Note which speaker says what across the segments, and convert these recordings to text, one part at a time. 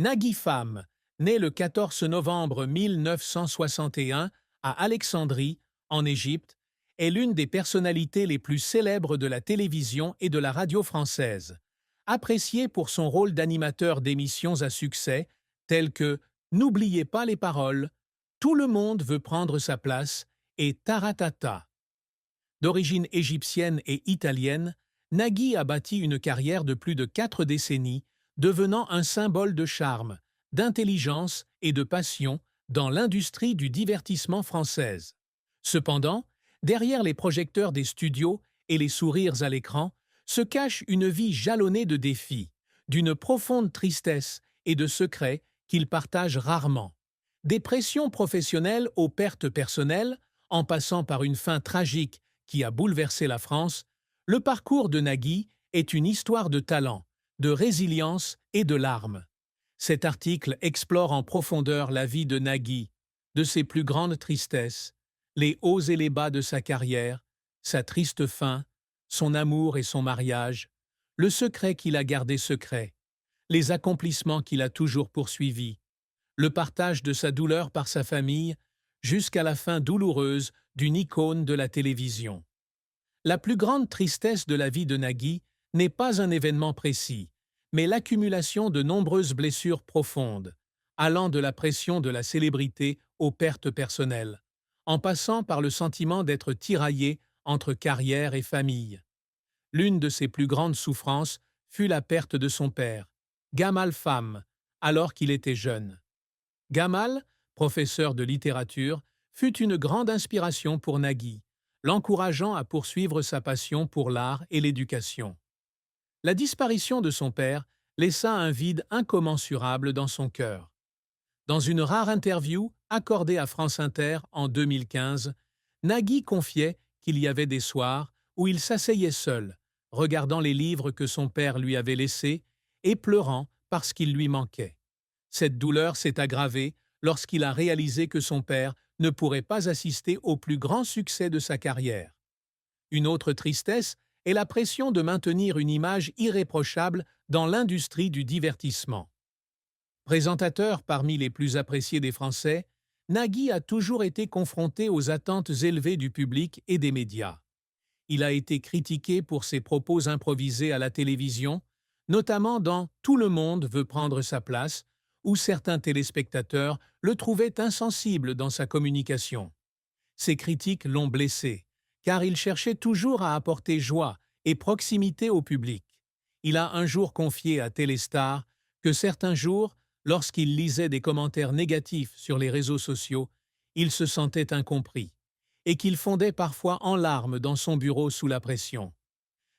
Speaker 1: Nagui Pham, né le 14 novembre 1961 à Alexandrie, en Égypte, est l'une des personnalités les plus célèbres de la télévision et de la radio française. Apprécié pour son rôle d'animateur d'émissions à succès, telles que N'oubliez pas les paroles, Tout le monde veut prendre sa place et Taratata. D'origine égyptienne et italienne, Nagui a bâti une carrière de plus de 4 décennies, devenant un symbole de charme, d'intelligence et de passion dans l'industrie du divertissement française. Cependant, derrière les projecteurs des studios et les sourires à l'écran, se cache une vie jalonnée de défis, d'une profonde tristesse et de secrets qu'il partage rarement. Des pressions professionnelles aux pertes personnelles, en passant par une fin tragique qui a bouleversé la France, le parcours de Nagui est une histoire de talent, de résilience et de larmes. Cet article explore en profondeur la vie de Nagui, de ses plus grandes tristesses, les hauts et les bas de sa carrière, sa triste fin, son amour et son mariage, le secret qu'il a gardé secret, les accomplissements qu'il a toujours poursuivis, le partage de sa douleur par sa famille, jusqu'à la fin douloureuse d'une icône de la télévision. La plus grande tristesse de la vie de Nagui n'est pas un événement précis, mais l'accumulation de nombreuses blessures profondes, allant de la pression de la célébrité aux pertes personnelles, en passant par le sentiment d'être tiraillé entre carrière et famille. L'une de ses plus grandes souffrances fut la perte de son père, Gamal Pham, alors qu'il était jeune. Gamal, professeur de littérature, fut une grande inspiration pour Nagui, l'encourageant à poursuivre sa passion pour l'art et l'éducation. La disparition de son père laissa un vide incommensurable dans son cœur. Dans une rare interview accordée à France Inter en 2015, Nagui confiait qu'il y avait des soirs où il s'asseyait seul, regardant les livres que son père lui avait laissés et pleurant parce qu'il lui manquait. Cette douleur s'est aggravée lorsqu'il a réalisé que son père ne pourrait pas assister au plus grand succès de sa carrière. Une autre tristesse est la pression de maintenir une image irréprochable dans l'industrie du divertissement. Présentateur parmi les plus appréciés des Français, Nagui a toujours été confronté aux attentes élevées du public et des médias. Il a été critiqué pour ses propos improvisés à la télévision, notamment dans Tout le monde veut prendre sa place, où certains téléspectateurs le trouvaient insensible dans sa communication. Ces critiques l'ont blessé, car il cherchait toujours à apporter joie et proximité au public. Il a un jour confié à Téléstar que certains jours, lorsqu'il lisait des commentaires négatifs sur les réseaux sociaux, il se sentait incompris, et qu'il fondait parfois en larmes dans son bureau sous la pression.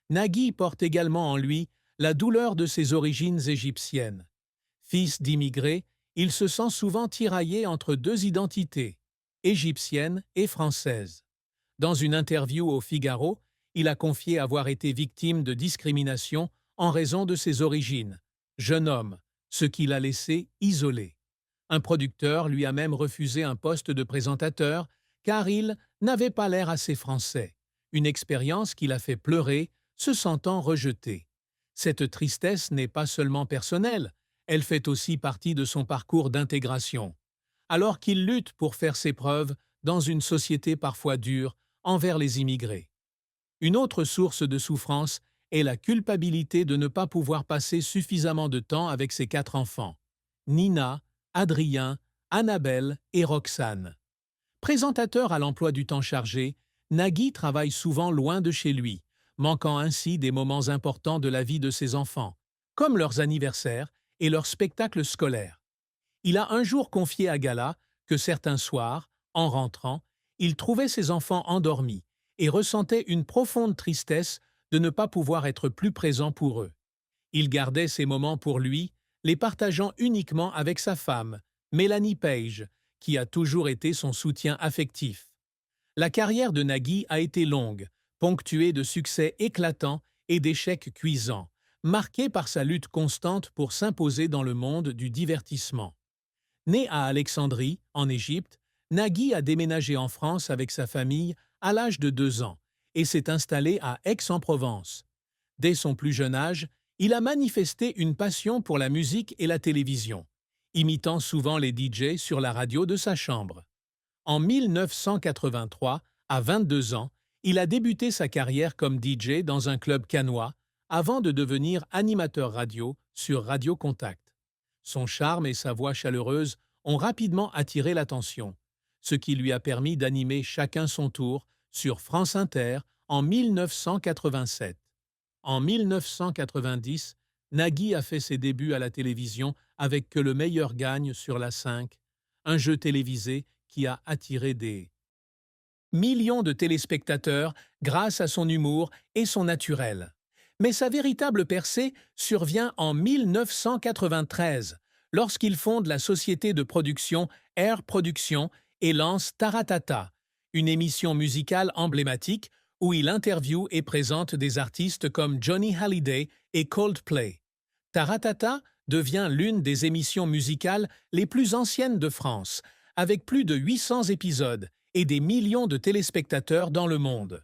Speaker 1: Nagui porte également en lui la douleur de ses origines égyptiennes. Fils d'immigrés, il se sent souvent tiraillé entre deux identités, égyptienne et française. Dans une interview au Figaro, il a confié avoir été victime de discrimination en raison de ses origines. Jeune homme, ce qui l'a laissé isolé. Un producteur lui a même refusé un poste de présentateur car il n'avait pas l'air assez français. Une expérience qui l'a fait pleurer, se sentant rejeté. Cette tristesse n'est pas seulement personnelle, elle fait aussi partie de son parcours d'intégration. Alors qu'il lutte pour faire ses preuves dans une société parfois dure envers les immigrés. Une autre source de souffrance est la culpabilité de ne pas pouvoir passer suffisamment de temps avec ses 4 enfants, Nina, Adrien, Annabelle et Roxane. Présentateur à l'emploi du temps chargé, Nagui travaille souvent loin de chez lui, manquant ainsi des moments importants de la vie de ses enfants, comme leurs anniversaires et leurs spectacles scolaires. Il a un jour confié à Gala que certains soirs, en rentrant, il trouvait ses enfants endormis et ressentait une profonde tristesse de ne pas pouvoir être plus présent pour eux. Il gardait ces moments pour lui, les partageant uniquement avec sa femme, Mélanie Page, qui a toujours été son soutien affectif. La carrière de Nagui a été longue, ponctuée de succès éclatants et d'échecs cuisants, marquée par sa lutte constante pour s'imposer dans le monde du divertissement. Né à Alexandrie, en Égypte, Nagui a déménagé en France avec sa famille à l'âge de 2 ans et s'est installé à Aix-en-Provence. Dès son plus jeune âge, il a manifesté une passion pour la musique et la télévision, imitant souvent les DJ sur la radio de sa chambre. En 1983, à 22 ans, il a débuté sa carrière comme DJ dans un club cannois avant de devenir animateur radio sur Radio Contact. Son charme et sa voix chaleureuse ont rapidement attiré l'attention, ce qui lui a permis d'animer chacun son tour sur France Inter en 1987. En 1990, Nagui a fait ses débuts à la télévision avec Que le meilleur gagne sur la 5, un jeu télévisé qui a attiré des millions de téléspectateurs grâce à son humour et son naturel. Mais sa véritable percée survient en 1993, lorsqu'il fonde la société de production Air Production et lance Taratata, une émission musicale emblématique où il interviewe et présente des artistes comme Johnny Hallyday et Coldplay. Taratata devient l'une des émissions musicales les plus anciennes de France, avec plus de 800 épisodes et des millions de téléspectateurs dans le monde.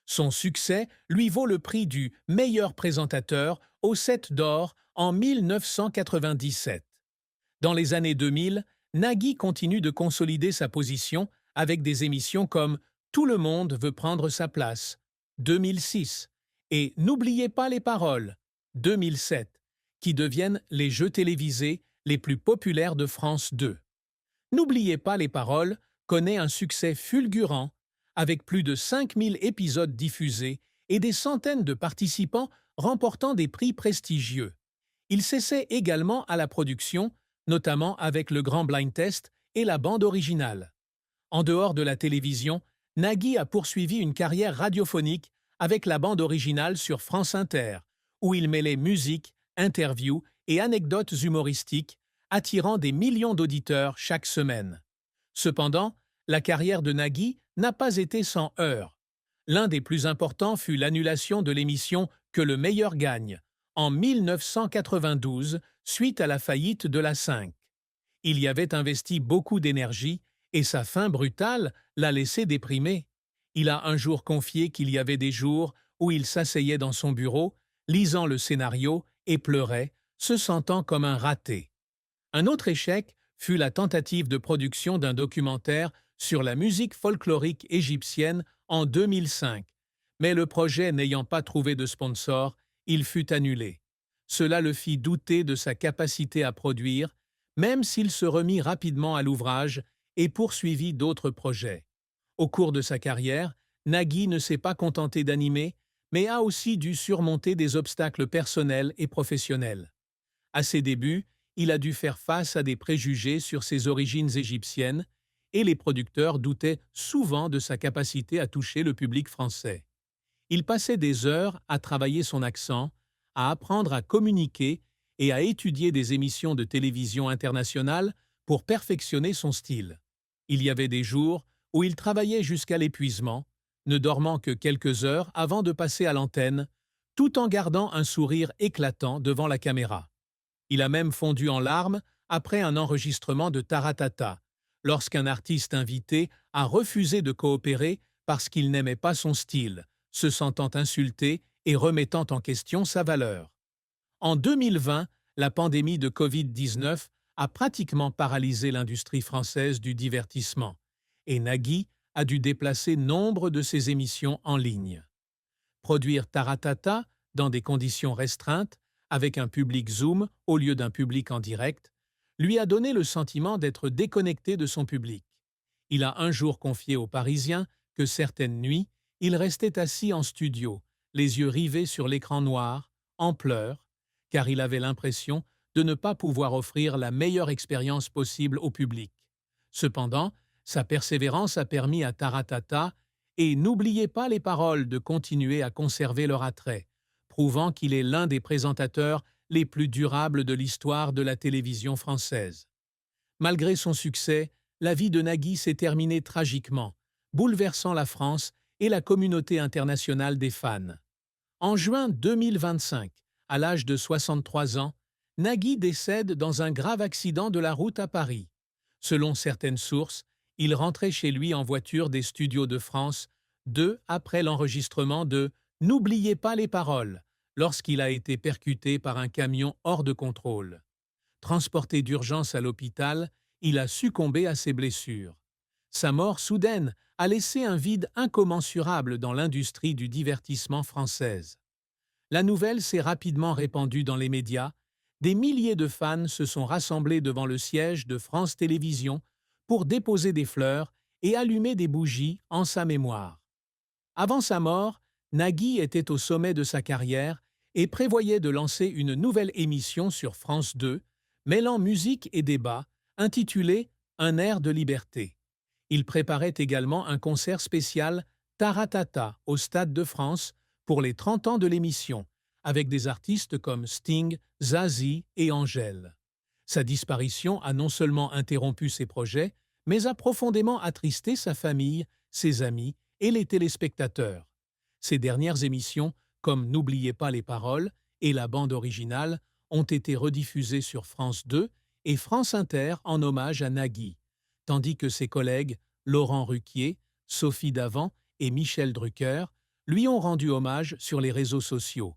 Speaker 1: Son succès lui vaut le prix du meilleur présentateur au 7 d'or en 1997. Dans les années 2000, Nagui continue de consolider sa position avec des émissions comme Tout le monde veut prendre sa place, 2006, et N'oubliez pas les paroles, 2007, qui deviennent les jeux télévisés les plus populaires de France 2. N'oubliez pas les paroles connaît un succès fulgurant avec plus de 5000 épisodes diffusés et des centaines de participants remportant des prix prestigieux. Il s'essaie également à la production, notamment avec le Grand Blind Test et la bande originale. En dehors de la télévision, Nagui a poursuivi une carrière radiophonique avec la bande originale sur France Inter, où il mêlait musique, interviews et anecdotes humoristiques, attirant des millions d'auditeurs chaque semaine. Cependant, la carrière de Nagui n'a pas été sans heurts. L'un des plus importants fut l'annulation de l'émission Que le meilleur gagne, en 1992, suite à la faillite de la 5. Il y avait investi beaucoup d'énergie et sa fin brutale l'a laissé déprimé. Il a un jour confié qu'il y avait des jours où il s'asseyait dans son bureau, lisant le scénario et pleurait, se sentant comme un raté. Un autre échec fut la tentative de production d'un documentaire sur la musique folklorique égyptienne en 2005, mais le projet n'ayant pas trouvé de sponsor, il fut annulé. Cela le fit douter de sa capacité à produire, même s'il se remit rapidement à l'ouvrage et poursuivit d'autres projets. Au cours de sa carrière, Nagui ne s'est pas contenté d'animer, mais a aussi dû surmonter des obstacles personnels et professionnels. À ses débuts, il a dû faire face à des préjugés sur ses origines égyptiennes, et les producteurs doutaient souvent de sa capacité à toucher le public français. Il passait des heures à travailler son accent, à apprendre à communiquer et à étudier des émissions de télévision internationales pour perfectionner son style. Il y avait des jours où il travaillait jusqu'à l'épuisement, ne dormant que quelques heures avant de passer à l'antenne, tout en gardant un sourire éclatant devant la caméra. Il a même fondu en larmes après un enregistrement de Taratata, lorsqu'un artiste invité a refusé de coopérer parce qu'il n'aimait pas son style, se sentant insulté et remettant en question sa valeur. En 2020, la pandémie de Covid-19 a pratiquement paralysé l'industrie française du divertissement, et Nagui a dû déplacer nombre de ses émissions en ligne. Produire Taratata dans des conditions restreintes, avec un public Zoom au lieu d'un public en direct, lui a donné le sentiment d'être déconnecté de son public. Il a un jour confié aux Parisiens que certaines nuits, il restait assis en studio, les yeux rivés sur l'écran noir, en pleurs, car il avait l'impression de ne pas pouvoir offrir la meilleure expérience possible au public. Cependant, sa persévérance a permis à Taratata, et n'oubliez pas les paroles, de continuer à conserver leur attrait, prouvant qu'il est l'un des présentateurs les plus durables de l'histoire de la télévision française. Malgré son succès, la vie de Nagui s'est terminée tragiquement, bouleversant la France et la communauté internationale des fans. En juin 2025, à l'âge de 63 ans, Nagui décède dans un grave accident de la route à Paris. Selon certaines sources, il rentrait chez lui en voiture des studios de France 2 après l'enregistrement de « N'oubliez pas les paroles » lorsqu'il a été percuté par un camion hors de contrôle. Transporté d'urgence à l'hôpital, il a succombé à ses blessures. Sa mort soudaine a laissé un vide incommensurable dans l'industrie du divertissement française. La nouvelle s'est rapidement répandue dans les médias. Des milliers de fans se sont rassemblés devant le siège de France Télévisions pour déposer des fleurs et allumer des bougies en sa mémoire. Avant sa mort, Nagui était au sommet de sa carrière et prévoyait de lancer une nouvelle émission sur France 2, mêlant musique et débat, intitulée Un air de liberté. Il préparait également un concert spécial Taratata au Stade de France pour les 30 ans de l'émission, avec des artistes comme Sting, Zazie et Angèle. Sa disparition a non seulement interrompu ses projets, mais a profondément attristé sa famille, ses amis et les téléspectateurs. Ses dernières émissions, comme N'oubliez pas les paroles et la bande originale, ont été rediffusées sur France 2 et France Inter en hommage à Nagui, tandis que ses collègues Laurent Ruquier, Sophie Davant et Michel Drucker lui ont rendu hommage sur les réseaux sociaux.